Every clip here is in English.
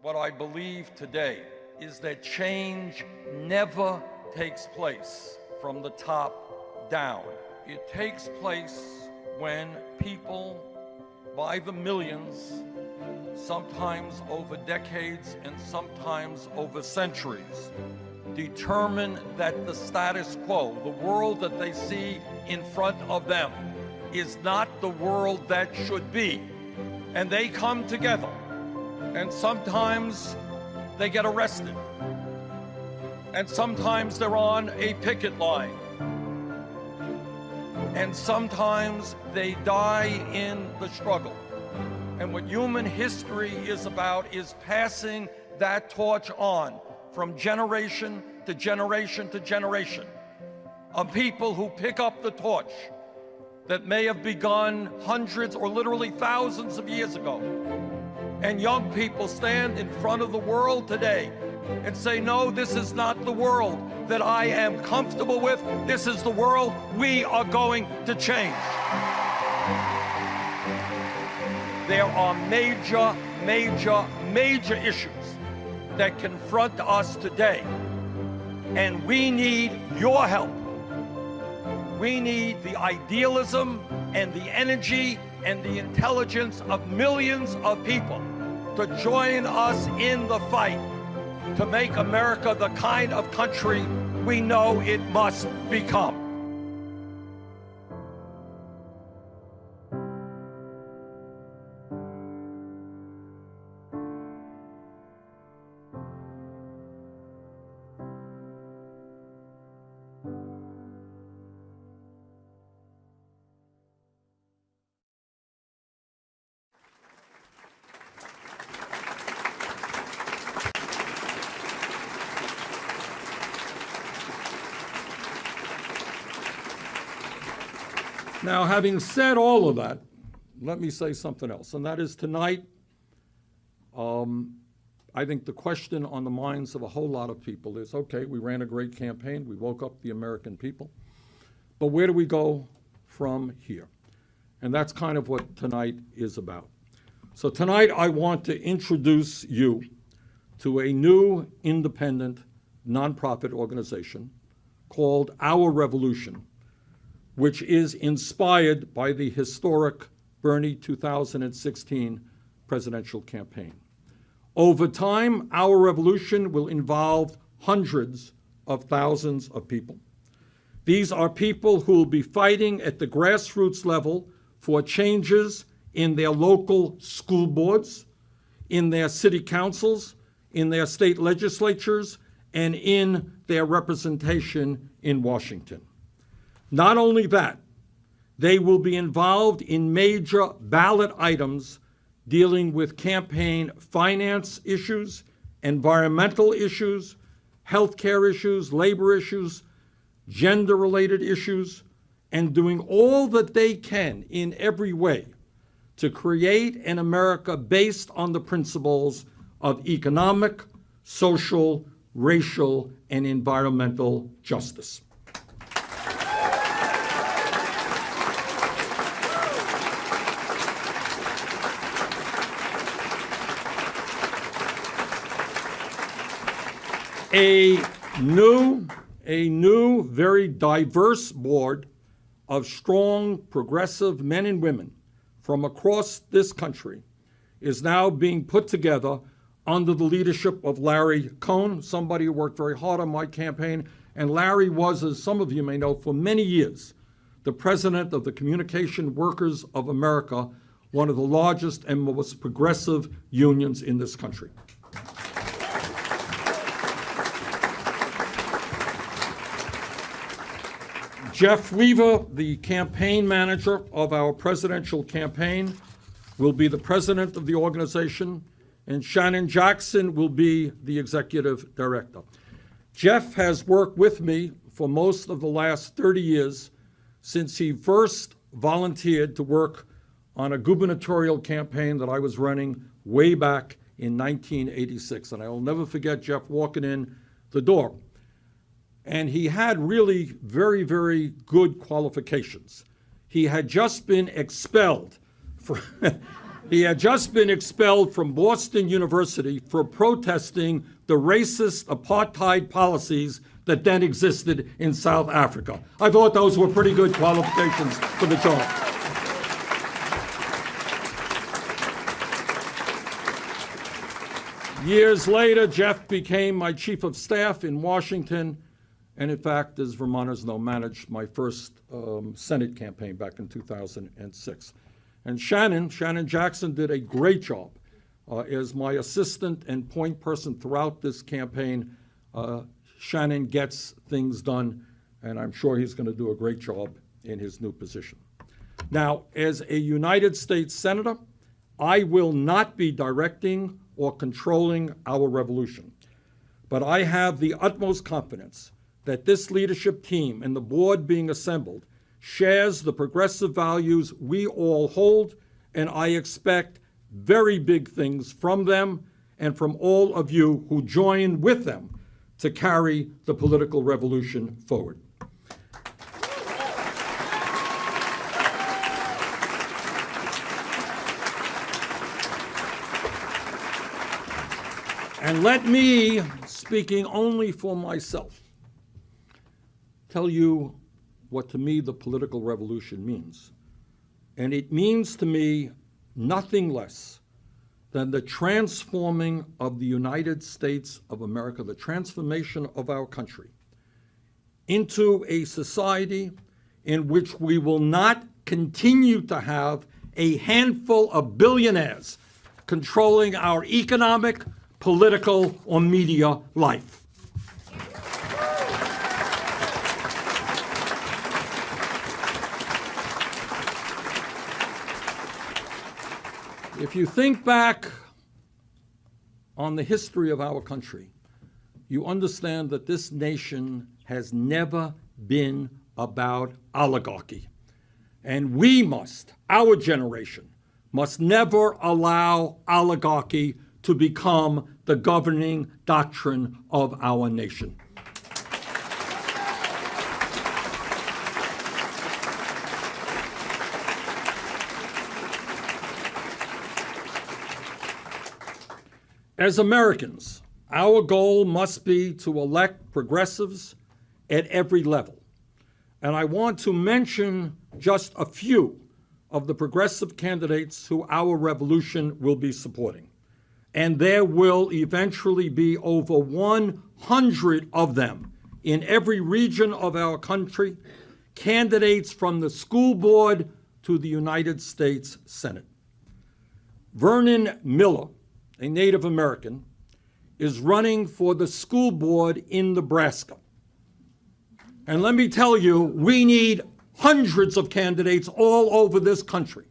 What I believe today is that change never takes place from the top down. It takes place when people, by the millions, sometimes over decades and sometimes over centuries, determine that the status quo, the world that they see in front of them, is not the world that should be. And they come together, and sometimes they get arrested, and sometimes they're on a picket line, and sometimes they die in the struggle. And what human history is about is passing that torch on from generation to generation to generation of people who pick up the torch that may have begun hundreds or literally thousands of years ago. And young people stand in front of the world today and say, no, this is not the world that I am comfortable with. This is the world we are going to change. There are major, major, major issues that confront us today, and we need your help. We need the idealism and the energy and the intelligence of millions of people to join us in the fight to make America the kind of country we know it must become. Now, having said all of that, let me say something else, and that is tonight, I think the question on the minds of a whole lot of people is, okay, we ran a great campaign, we woke up the American people, but where do we go from here? And that's kind of what tonight is about. So tonight I want to introduce you to a new independent nonprofit organization called Our Revolution, which is inspired by the historic Bernie 2016 presidential campaign. Over time, Our Revolution will involve hundreds of thousands of people. These are people who will be fighting at the grassroots level for changes in their local school boards, in their city councils, in their state legislatures, and in their representation in Washington. Not only that, they will be involved in major ballot items dealing with campaign finance issues, environmental issues, healthcare issues, labor issues, gender-related issues, and doing all that they can in every way to create an America based on the principles of economic, social, racial, and environmental justice. A new, very diverse board of strong, progressive men and women from across this country is now being put together under the leadership of Larry Cohn, somebody who worked very hard on my campaign. And Larry was, as some of you may know, for many years, the president of the Communication Workers of America, one of the largest and most progressive unions in this country. Jeff Weaver, the campaign manager of our presidential campaign, will be the president of the organization, and Shannon Jackson will be the executive director. Jeff has worked with me for most of the last 30 years since he first volunteered to work on a gubernatorial campaign that I was running way back in 1986. And I will never forget Jeff walking in the door. And he had really very, very good qualifications. He had just been expelled He had just been expelled from Boston University for protesting the racist apartheid policies that then existed in South Africa. I thought those were pretty good qualifications for the job. Years later, Jeff became my chief of staff in Washington, and in fact, as Vermonters know, managed my first Senate campaign back in 2006. And Shannon Jackson did a great job as my assistant and point person throughout this campaign. Shannon gets things done, and I'm sure he's going to do a great job in his new position. Now, as a United States Senator, I will not be directing or controlling our revolution, but I have the utmost confidence that this leadership team and the board being assembled shares the progressive values we all hold, and I expect very big things from them and from all of you who join with them to carry the political revolution forward. And let me, speaking only for myself, tell you what to me the political revolution means. And it means to me nothing less than the transforming of the United States of America, the transformation of our country into a society in which we will not continue to have a handful of billionaires controlling our economic, political, or media life. If you think back on the history of our country, you understand that this nation has never been about oligarchy. And we must, our generation, must never allow oligarchy to become the governing doctrine of our nation. As Americans, our goal must be to elect progressives at every level. And I want to mention just a few of the progressive candidates who our revolution will be supporting. And there will eventually be over 100 of them in every region of our country, candidates from the school board to the United States Senate. Vernon Miller, a Native American, is running for the school board in Nebraska. And let me tell you, we need hundreds of candidates all over this country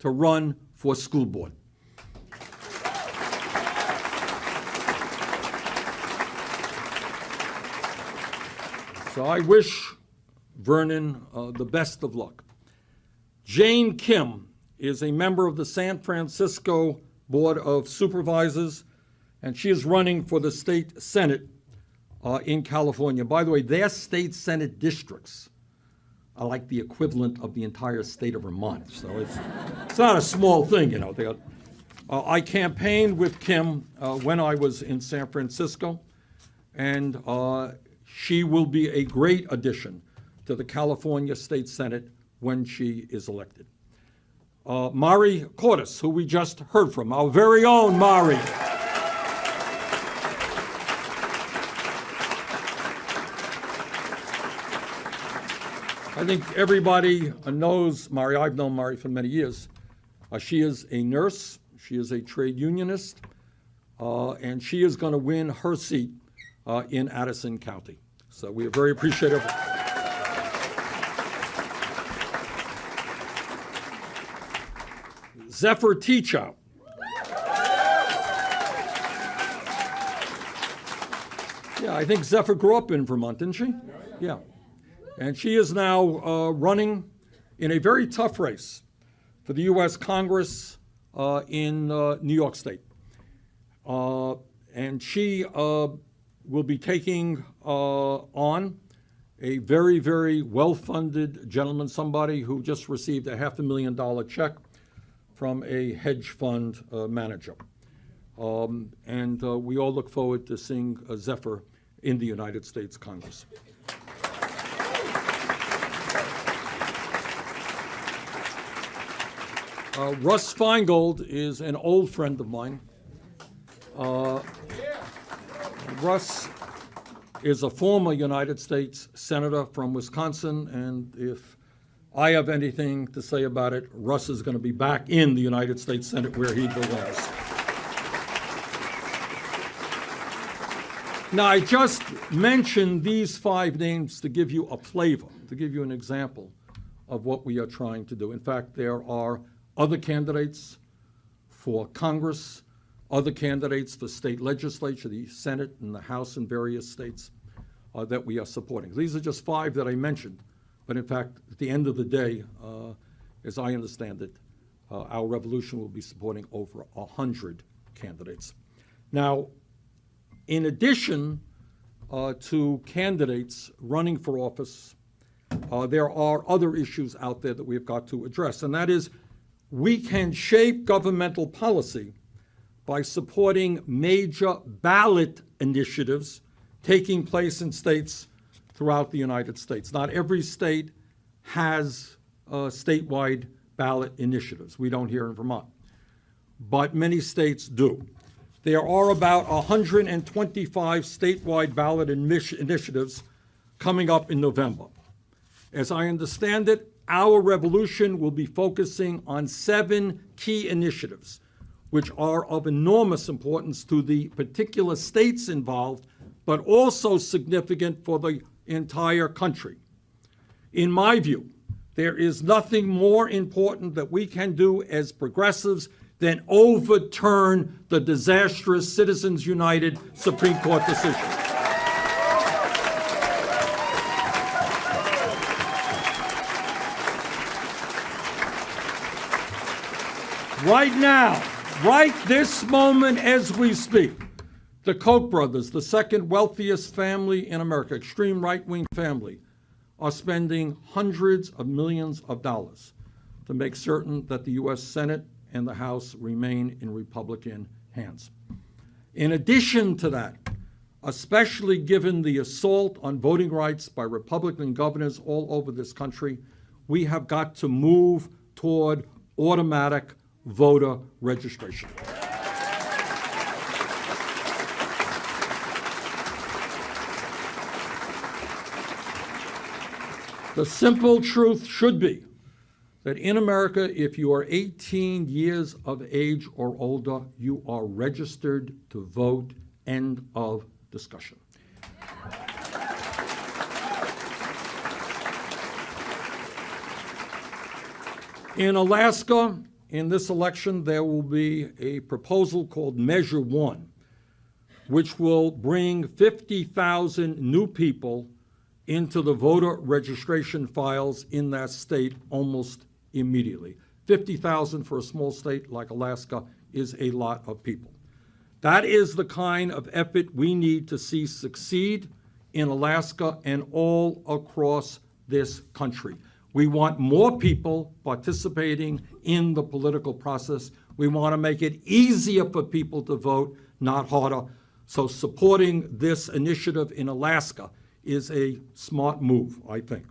to run for school board. So I wish Vernon the best of luck. Jane Kim is a member of the San Francisco Board of Supervisors, and she is running for the state Senate in California. By the way, their state Senate districts are like the equivalent of the entire state of Vermont. So it's not a small thing, you know. I campaigned with Kim when I was in San Francisco, and she will be a great addition to the California State Senate when she is elected. Mari Cordes, who we just heard from, our very own Mari. I think everybody knows Mari. I've known Mari for many years. She is a nurse, she is a trade unionist, and she is going to win her seat in Addison County. So we are very appreciative. Zephyr Teachout. Yeah, I think Zephyr grew up in Vermont, didn't she? Yeah. And she is now running in a very tough race for the U.S. Congress in New York State. And she will be taking on a very, very well-funded gentleman, somebody who just received a $500,000 check from a hedge fund manager. And we all look forward to seeing Zephyr in the United States Congress. Russ Feingold is an old friend of mine. Russ is a former United States Senator from Wisconsin, and if I have anything to say about it, Russ is going to be back in the United States Senate where he belongs. Now, I just mentioned these 5 names to give you a flavor, to give you an example of what we are trying to do. In fact, there are other candidates for Congress, other candidates for state legislature, the Senate and the House in various states that we are supporting. These are just 5 that I mentioned, but in fact, at the end of the day, as I understand it, our revolution will be supporting over 100 candidates. Now, in addition to candidates running for office, there are other issues out there that we've got to address, and that is we can shape governmental policy by supporting major ballot initiatives taking place in states throughout the United States. Not every state has statewide ballot initiatives. We don't here in Vermont, but many states do. There are about 125 statewide ballot initiatives coming up in November. As I understand it, our revolution will be focusing on 7 key initiatives, which are of enormous importance to the particular states involved, but also significant for the entire country. In my view, there is nothing more important that we can do as progressives than overturn the disastrous Citizens United Supreme Court decision. Right now, right this moment as we speak, the Koch brothers, the second wealthiest family in America, extreme right-wing family, are spending hundreds of millions of dollars to make certain that the U.S. Senate and the House remain in Republican hands. In addition to that, especially given the assault on voting rights by Republican governors all over this country, we have got to move toward automatic voter registration. The simple truth should be that in America, if you are 18 years of age or older, you are registered to vote. End of discussion. In Alaska, in this election, there will be a proposal called Measure 1, which will bring 50,000 new people into the voter registration files in that state almost immediately. 50,000 for a small state like Alaska is a lot of people. That is the kind of effort we need to see succeed in Alaska and all across this country. We want more people participating in the political process. We want to make it easier for people to vote, not harder. So supporting this initiative in Alaska is a smart move, I think.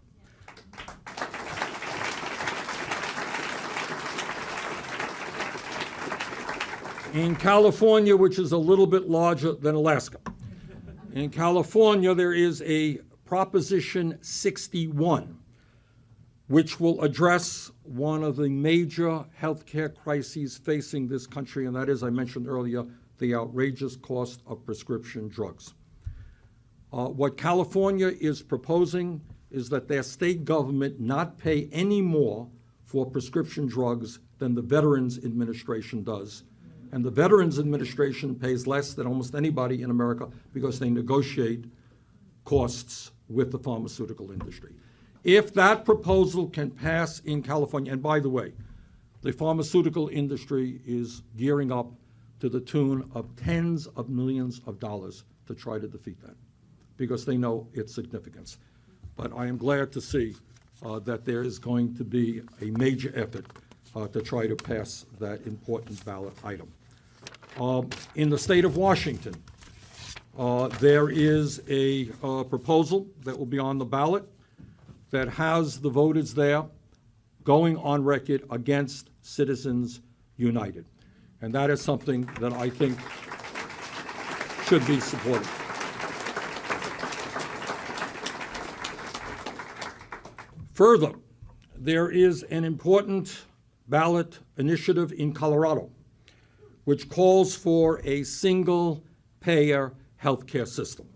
In California, which is a little bit larger than Alaska, in California there is a Proposition 61, which will address one of the major healthcare crises facing this country, and that is, I mentioned earlier, the outrageous cost of prescription drugs. What California is proposing is that their state government not pay any more for prescription drugs than the Veterans Administration does. And the Veterans Administration pays less than almost anybody in America because they negotiate costs with the pharmaceutical industry. If that proposal can pass in California, and by the way, the pharmaceutical industry is gearing up to the tune of tens of millions of dollars to try to defeat that, because they know its significance. But I am glad to see that there is going to be a major effort to try to pass that important ballot item. In the state of Washington, there is a proposal that will be on the ballot that has the voters there going on record against Citizens United. And that is something that I think should be supported. Further, there is an important ballot initiative in Colorado which calls for a single-payer healthcare system.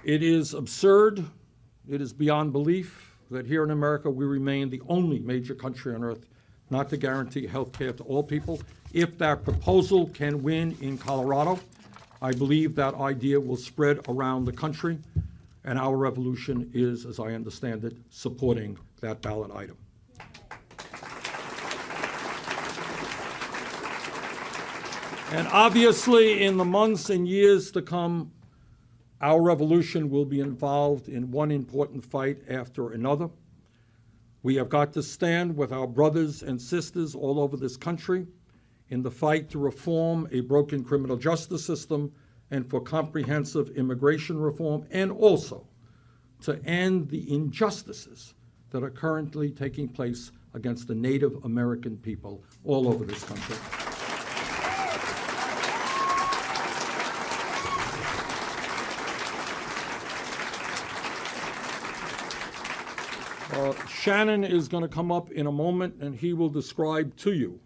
It is absurd, it is beyond belief that here in America we remain the only major country on earth not to guarantee health care to all people. If that proposal can win in Colorado, I believe that idea will spread around the country, and our revolution is, as I understand it, supporting that ballot item. And obviously, in the months and years to come, our revolution will be involved in one important fight after another. We have got to stand with our brothers and sisters all over this country in the fight to reform a broken criminal justice system and for comprehensive immigration reform, and also to end the injustices that are currently taking place against the Native American people all over this country. Shannon is going to come up in a moment, and he will describe to you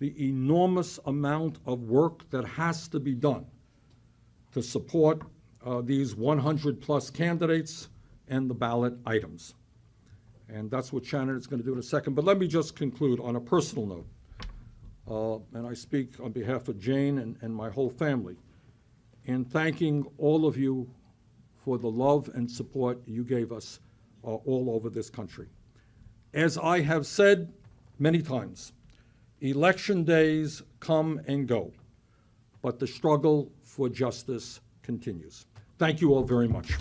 the enormous amount of work that has to be done to support these 100-plus candidates and the ballot items. And that's what Shannon is going to do in a second. But let me just conclude on a personal note, and I speak on behalf of Jane and my whole family, in thanking all of you for the love and support you gave us all over this country. As I have said many times, election days come and go, but the struggle for justice continues. Thank you all very much.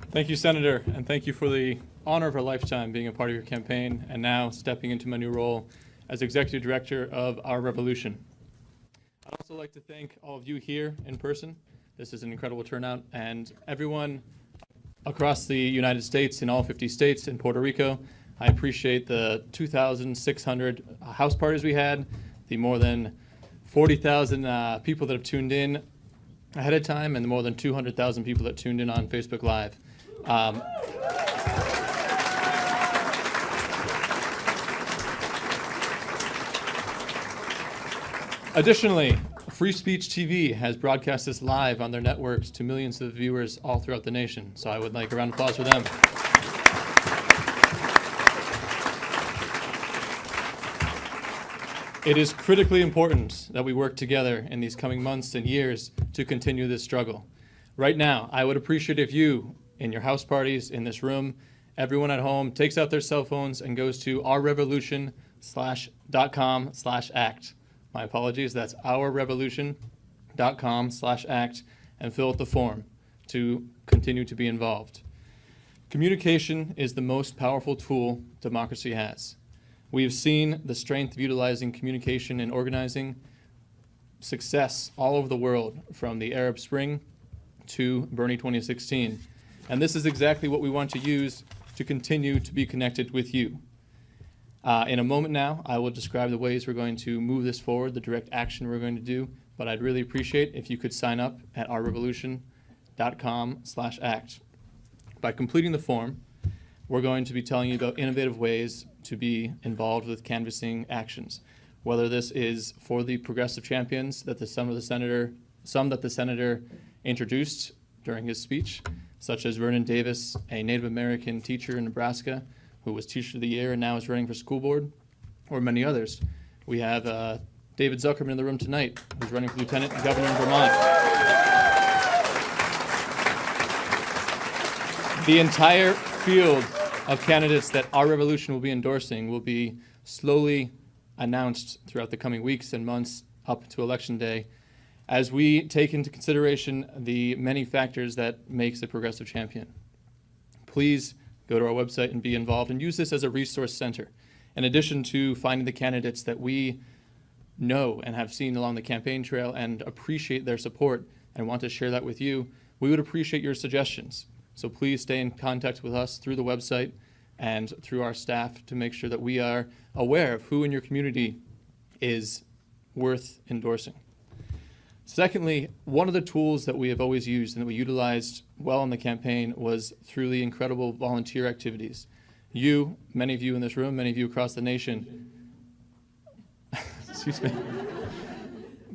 Thank you, Senator, and thank you for the honor of a lifetime being a part of your campaign and now stepping into my new role as Executive Director of Our Revolution. I'd also like to thank all of you here in person. This is an incredible turnout, and everyone across the United States, in all 50 states, in Puerto Rico. I appreciate the 2,600 house parties we had, the more than 40,000 people that have tuned in ahead of time, and the more than 200,000 people that tuned in on Facebook Live. Additionally, Free Speech TV has broadcast this live on their networks to millions of viewers all throughout the nation. So I would like a round of applause for them. It is critically important that we work together in these coming months and years to continue this struggle. Right now, I would appreciate if you, in your house parties, in this room, everyone at home takes out their cell phones and goes to ourrevolution.com/act. My apologies, that's ourrevolution.com/act, and fill out the form to continue to be involved. Communication is the most powerful tool democracy has. We have seen the strength of utilizing communication and organizing success all over the world, from the Arab Spring to Bernie 2016. And this is exactly what we want to use to continue to be connected with you. In a moment now, I will describe the ways we're going to move this forward, the direct action we're going to do, but I'd really appreciate if you could sign up at ourrevolution.com/act. By completing the form, we're going to be telling you about innovative ways to be involved with canvassing actions, whether this is for the progressive champions that some that the senator introduced during his speech, such as Vernon Davis, a Native American teacher in Nebraska, who was Teacher of the Year and now is running for school board, or many others. We have David Zuckerman in the room tonight, who's running for Lieutenant Governor in Vermont. The entire field of candidates that our revolution will be endorsing will be slowly announced throughout the coming weeks and months up to Election Day, as we take into consideration the many factors that makes a progressive champion. Please go to our website and be involved and use this as a resource center. In addition to finding the candidates that we know and have seen along the campaign trail and appreciate their support and want to share that with you, we would appreciate your suggestions. So please stay in contact with us through the website and through our staff to make sure that we are aware of who in your community is worth endorsing. Secondly, one of the tools that we have always used and that we utilized well in the campaign was through the incredible volunteer activities. You, many of you in this room, many of you across the nation, excuse me,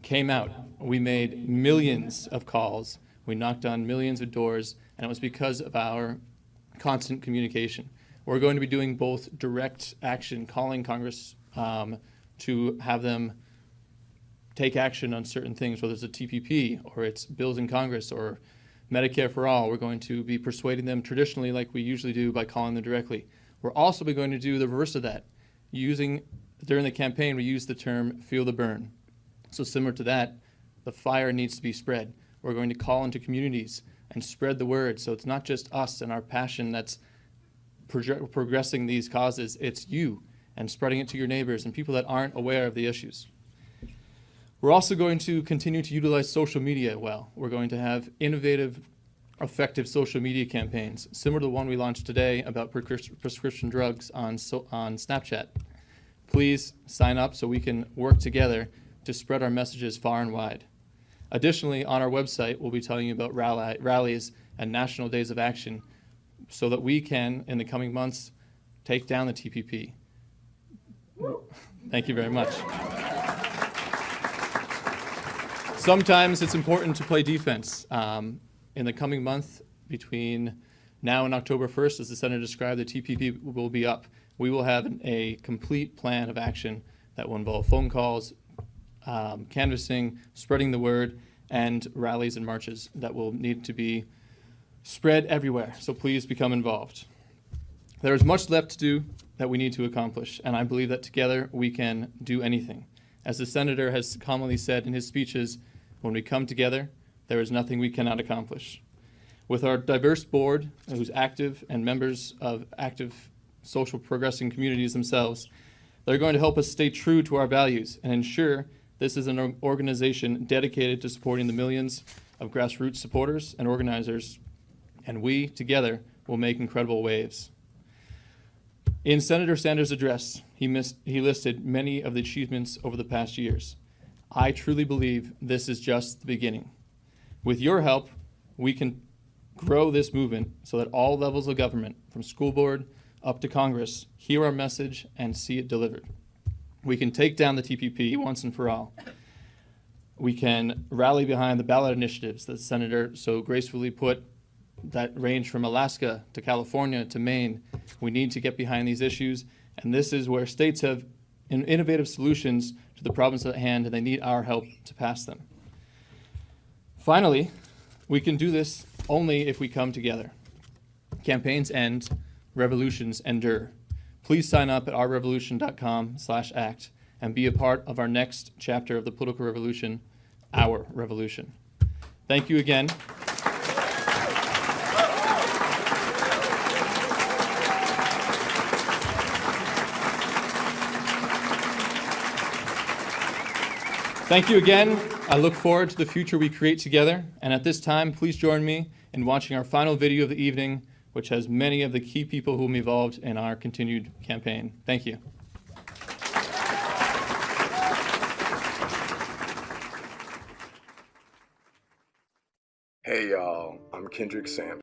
came out. We made millions of calls. We knocked on millions of doors, and it was because of our constant communication. We're going to be doing both direct action, calling Congress to have them take action on certain things, whether it's a TPP or it's bills in Congress or Medicare for all. We're going to be persuading them traditionally like we usually do by calling them directly. We're also going to do the reverse of that. During the campaign, we use the term feel the burn. So similar to that, the fire needs to be spread. We're going to call into communities and spread the word. So it's not just us and our passion that's progressing these causes, it's you and spreading it to your neighbors and people that aren't aware of the issues. We're also going to continue to utilize social media well. We're going to have innovative, effective social media campaigns, similar to the one we launched today about prescription drugs on Snapchat. Please sign up so we can work together to spread our messages far and wide. Additionally, on our website, we'll be telling you about rallies and national days of action so that we can, in the coming months, take down the TPP. Thank you very much. Sometimes it's important to play defense. In the coming month, between now and October 1st, as the Senator described, the TPP will be up. We will have a complete plan of action that will involve phone calls, canvassing, spreading the word, and rallies and marches that will need to be spread everywhere. So please become involved. There is much left to do that we need to accomplish, and I believe that together we can do anything. As the Senator has commonly said in his speeches, when we come together, there is nothing we cannot accomplish. With our diverse board, who's active and members of active social progressing communities themselves, they're going to help us stay true to our values and ensure this is an organization dedicated to supporting the millions of grassroots supporters and organizers, and we, together, will make incredible waves. In Senator Sanders' address, he listed many of the achievements over the past years. I truly believe this is just the beginning. With your help, we can grow this movement so that all levels of government, from school board up to Congress, hear our message and see it delivered. We can take down the TPP once and for all. We can rally behind the ballot initiatives that the Senator so gracefully put that range from Alaska to California to Maine. We need to get behind these issues, and this is where states have innovative solutions to the problems at hand, and they need our help to pass them. Finally, we can do this only if we come together. Campaigns end, revolutions endure. Please sign up at ourrevolution.com/act and be a part of our next chapter of the political revolution, our revolution. Thank you again. Thank you again. I look forward to the future we create together. And at this time, please join me in watching our final video of the evening, which has many of the key people who will be involved in our continued campaign. Thank you. Hey y'all, I'm Kendrick Sampson.